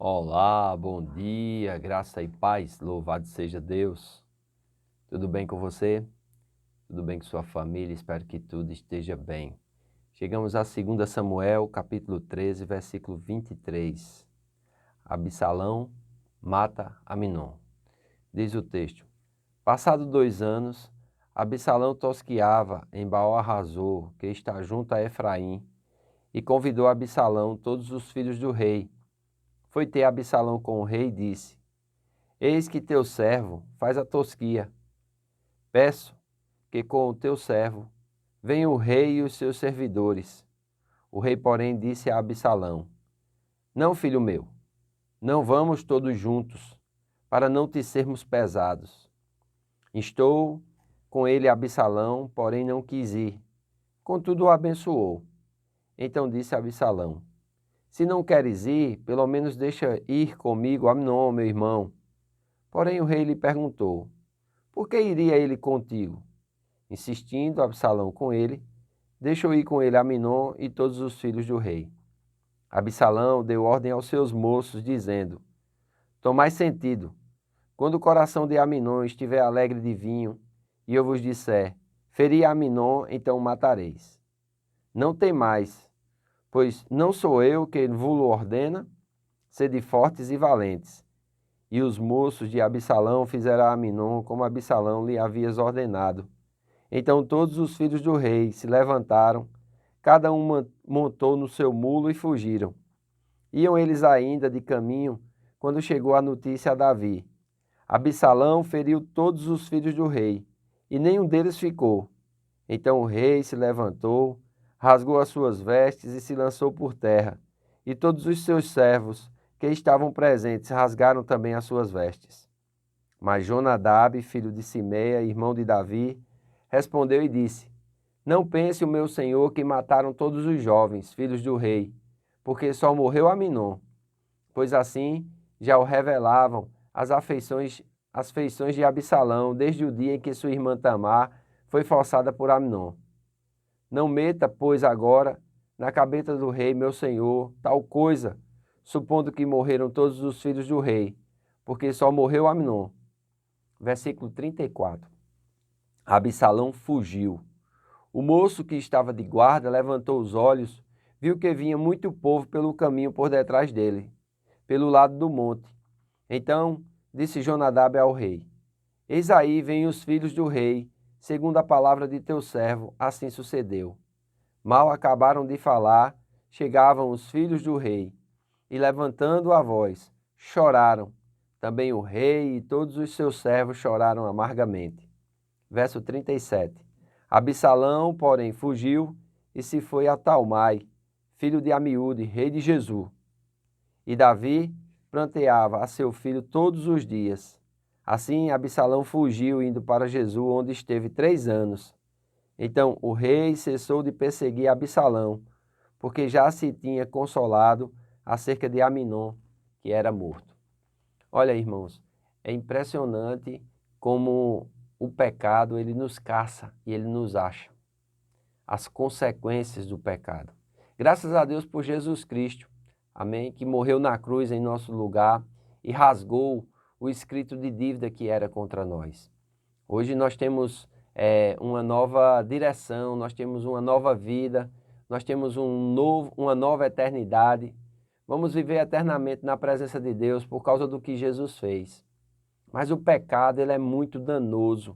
Olá, bom dia, graça e paz, louvado seja Deus. Tudo bem com você? Tudo bem com sua família? Espero que tudo esteja bem. Chegamos a 2 Samuel, capítulo 13, versículo 23. Absalão mata Aminon. Diz o texto: Passado 2 anos, Absalão tosquiava em Baal-Razor, que está junto a Efraim, e convidou Absalão todos os filhos do rei. Foi ter Absalão com o rei e disse: Eis que teu servo faz a tosquia. Peço que com o teu servo venha o rei e os seus servidores. O rei, porém, disse a Absalão: Não, filho meu, não vamos todos juntos, para não te sermos pesados. Estou com ele Absalão, porém não quis ir. Contudo o abençoou. Então disse Absalão: Se não queres ir, pelo menos deixa ir comigo Amnon, meu irmão. Porém o rei lhe perguntou: Por que iria ele contigo? Insistindo Absalão com ele, deixou ir com ele Aminon e todos os filhos do rei. Absalão deu ordem aos seus moços, dizendo: Tomai sentido, quando o coração de Aminon estiver alegre de vinho, e eu vos disser: Feri Aminon, então o matareis. Não temais, pois não sou eu quem vos ordena, sede fortes e valentes. E os moços de Absalão fizeram a Aminon como Absalão lhe havia ordenado. Então todos os filhos do rei se levantaram, cada um montou no seu mulo e fugiram. Iam eles ainda de caminho, quando chegou a notícia a Davi. Absalão feriu todos os filhos do rei, e nenhum deles ficou. Então o rei se levantou, rasgou as suas vestes e se lançou por terra. E todos os seus servos que estavam presentes rasgaram também as suas vestes. Mas Jonadab, filho de Simeia, irmão de Davi, respondeu e disse: Não pense o meu senhor que mataram todos os jovens, filhos do rei, porque só morreu Aminon, pois assim já o revelavam as feições de Absalão, desde o dia em que sua irmã Tamar foi forçada por Amnon. Não meta, pois, agora na cabeça do rei, meu senhor, tal coisa, supondo que morreram todos os filhos do rei, porque só morreu Amnon. Versículo 34. Absalão fugiu. O moço que estava de guarda levantou os olhos, viu que vinha muito povo pelo caminho por detrás dele, pelo lado do monte. Então disse Jonadab ao rei: Eis aí vêm os filhos do rei, segundo a palavra de teu servo, assim sucedeu. Mal acabaram de falar, chegavam os filhos do rei, e levantando a voz, choraram. Também o rei e todos os seus servos choraram amargamente. Verso 37. Absalão, porém, fugiu e se foi a Talmai, filho de Amiúde, rei de Gesur. E Davi pranteava a seu filho todos os dias. Assim, Absalão fugiu, indo para Gesur, onde esteve 3 anos. Então o rei cessou de perseguir Absalão, porque já se tinha consolado acerca de Aminon, que era morto. Olha, irmãos, é impressionante como o pecado ele nos caça e ele nos acha. As consequências do pecado. Graças a Deus por Jesus Cristo, amém, que morreu na cruz em nosso lugar e rasgou o escrito de dívida que era contra nós. Hoje nós temos uma nova direção, nós temos uma nova vida, nós temos uma nova eternidade. Vamos viver eternamente na presença de Deus por causa do que Jesus fez. Mas o pecado ele é muito danoso.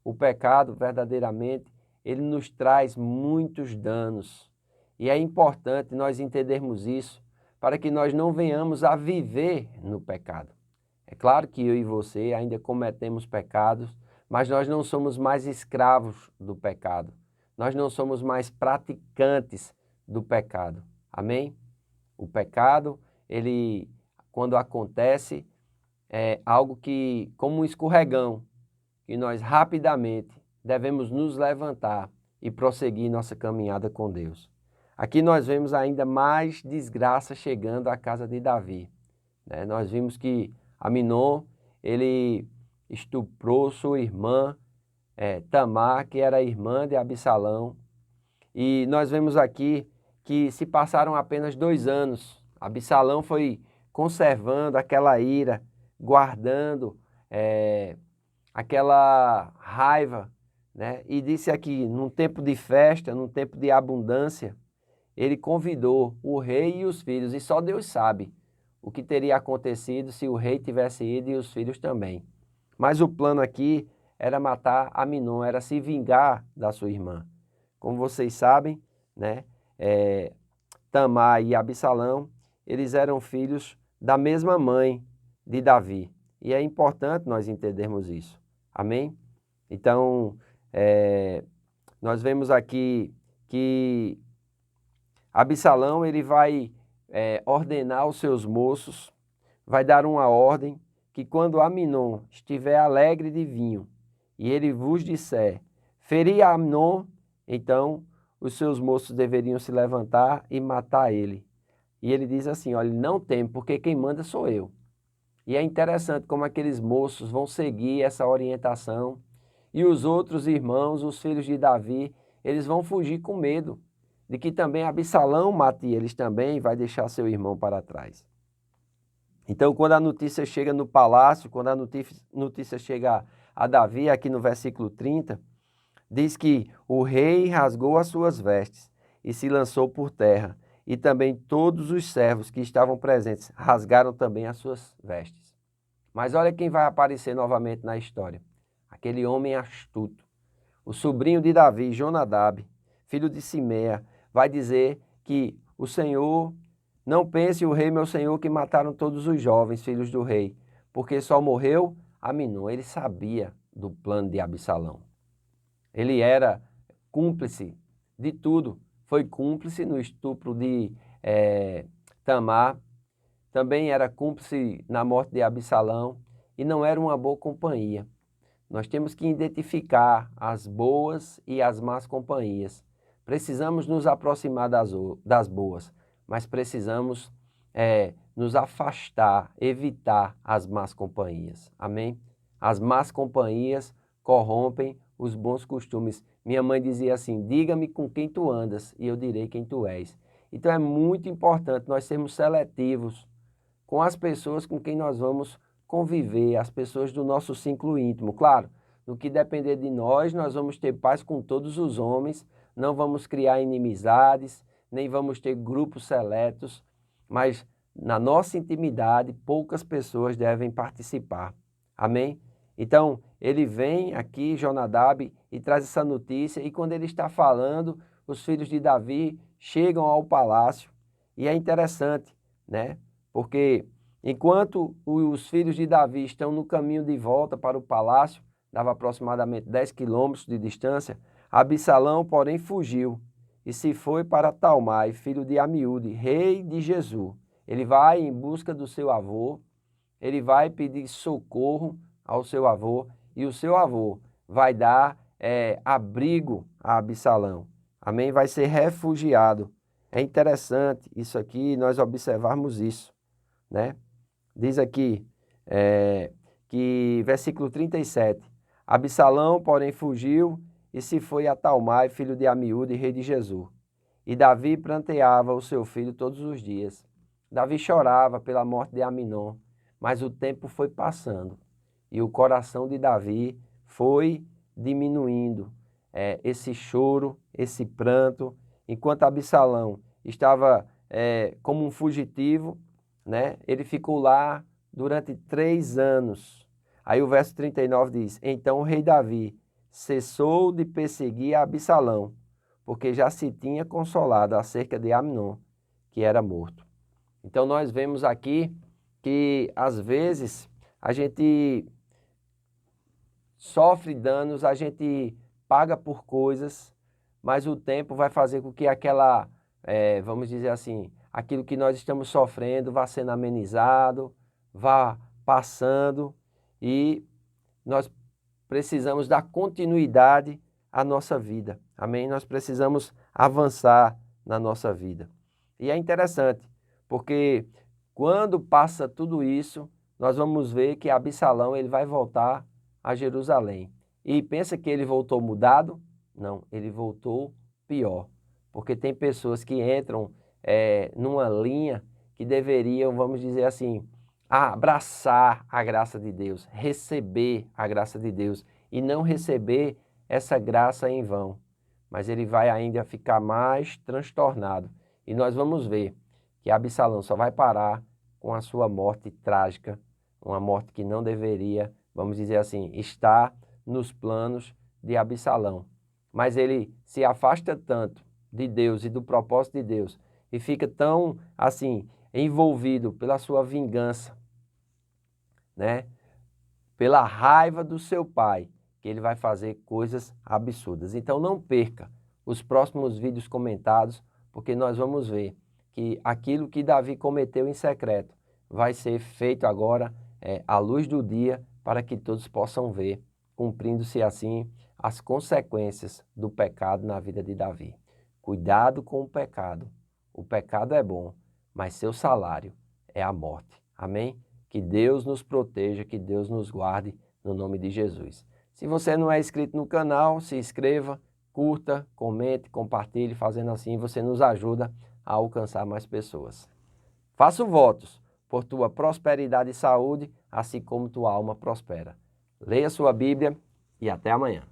O pecado, verdadeiramente, ele nos traz muitos danos. E é importante nós entendermos isso para que nós não venhamos a viver no pecado. É claro que eu e você ainda cometemos pecados, mas nós não somos mais escravos do pecado. Nós não somos mais praticantes do pecado. Amém? O pecado, ele, quando acontece, é algo que, como um escorregão, que nós rapidamente devemos nos levantar e prosseguir nossa caminhada com Deus. Aqui nós vemos ainda mais desgraça chegando à casa de Davi. Nós vimos que Aminon, ele estuprou sua irmã Tamar, que era irmã de Absalão. E nós vemos aqui que se passaram apenas 2 anos. Absalão foi conservando aquela ira, guardando aquela raiva, né? E disse aqui, num tempo de festa, num tempo de abundância, ele convidou o rei e os filhos, e só Deus sabe o que teria acontecido se o rei tivesse ido e os filhos também. Mas o plano aqui era matar Aminon, era se vingar da sua irmã. Como vocês sabem, né, Tamar e Absalão, eles eram filhos da mesma mãe de Davi. E é importante nós entendermos isso. Amém? Então, nós vemos aqui que Absalão ele vai ordenar os seus moços, vai dar uma ordem que quando Aminon estiver alegre de vinho e ele vos disser, feri Aminon, então os seus moços deveriam se levantar e matar ele. E ele diz assim, olha, não teme, porque quem manda sou eu. E é interessante como aqueles moços vão seguir essa orientação e os outros irmãos, os filhos de Davi, eles vão fugir com medo de que também Absalão mate eles também e vai deixar seu irmão para trás. Então, quando a notícia chega no palácio, quando a notícia chega a Davi, aqui no versículo 30, diz que o rei rasgou as suas vestes e se lançou por terra, e também todos os servos que estavam presentes rasgaram também as suas vestes. Mas olha quem vai aparecer novamente na história. Aquele homem astuto, o sobrinho de Davi, Jonadab, filho de Simea, vai dizer que o Senhor, não pense o rei meu senhor que mataram todos os jovens filhos do rei, porque só morreu Aminon. Ele sabia do plano de Absalão. Ele era cúmplice de tudo. Foi cúmplice no estupro de Tamar, também era cúmplice na morte de Absalão e não era uma boa companhia. Nós temos que identificar as boas e as más companhias. Precisamos nos aproximar das boas, mas precisamos nos afastar, evitar as más companhias. Amém? As más companhias corrompem os bons costumes. Minha mãe dizia assim, diga-me com quem tu andas e eu direi quem tu és. Então é muito importante nós sermos seletivos com as pessoas com quem nós vamos conviver, as pessoas do nosso ciclo íntimo. Claro, no que depender de nós, nós vamos ter paz com todos os homens, não vamos criar inimizades, nem vamos ter grupos seletos, mas na nossa intimidade, poucas pessoas devem participar. Amém? Então, ele vem aqui, Jonadab, e traz essa notícia, e quando ele está falando, os filhos de Davi chegam ao palácio, e é interessante, né? Porque enquanto os filhos de Davi estão no caminho de volta para o palácio, dava aproximadamente 10 quilômetros de distância, Absalão, porém, fugiu e se foi para Talmai, filho de Amiúde, rei de Gesur. Ele vai em busca do seu avô, ele vai pedir socorro ao seu avô e o seu avô vai dar abrigo a Absalão. Amém? Vai ser refugiado. É interessante isso aqui, nós observarmos isso, né? Diz aqui que, versículo 37, Absalão, porém, fugiu e se foi a Talmai, filho de Amiúde, rei de Gesur. E Davi pranteava o seu filho todos os dias. Davi chorava pela morte de Aminon, mas o tempo foi passando e o coração de Davi foi diminuindo. Esse choro, esse pranto, enquanto Absalão estava como um fugitivo, né? Ele ficou lá durante 3 anos. Aí o verso 39 diz, então o rei Davi cessou de perseguir a Absalão, porque já se tinha consolado acerca de Amnon, que era morto. Então nós vemos aqui que às vezes a gente sofre danos, a gente paga por coisas, mas o tempo vai fazer com que aquela, vamos dizer assim, aquilo que nós estamos sofrendo vá sendo amenizado, vá passando e nós precisamos dar continuidade à nossa vida. Amém? Nós precisamos avançar na nossa vida. E é interessante, porque quando passa tudo isso, nós vamos ver que Absalão ele vai voltar a Jerusalém. E pensa que ele voltou mudado? Não, ele voltou pior. Porque tem pessoas que entram numa linha que deveriam, vamos dizer assim, abraçar a graça de Deus, receber a graça de Deus e não receber essa graça em vão. Mas ele vai ainda ficar mais transtornado. E nós vamos ver que Absalão só vai parar com a sua morte trágica, uma morte que não deveria, vamos dizer assim, estar nos planos de Absalão. Mas ele se afasta tanto de Deus e do propósito de Deus e fica tão, assim, envolvido pela sua vingança, né? Pela raiva do seu pai, que ele vai fazer coisas absurdas. Então não perca os próximos vídeos comentados, porque nós vamos ver que aquilo que Davi cometeu em secreto vai ser feito agora à luz do dia, para que todos possam ver, cumprindo-se assim as consequências do pecado na vida de Davi. Cuidado com o pecado. O pecado é bom, mas seu salário é a morte. Amém? Que Deus nos proteja, que Deus nos guarde, no nome de Jesus. Se você não é inscrito no canal, se inscreva, curta, comente, compartilhe. Fazendo assim, você nos ajuda a alcançar mais pessoas. Faço votos por tua prosperidade e saúde, assim como tua alma prospera. Leia sua Bíblia e até amanhã.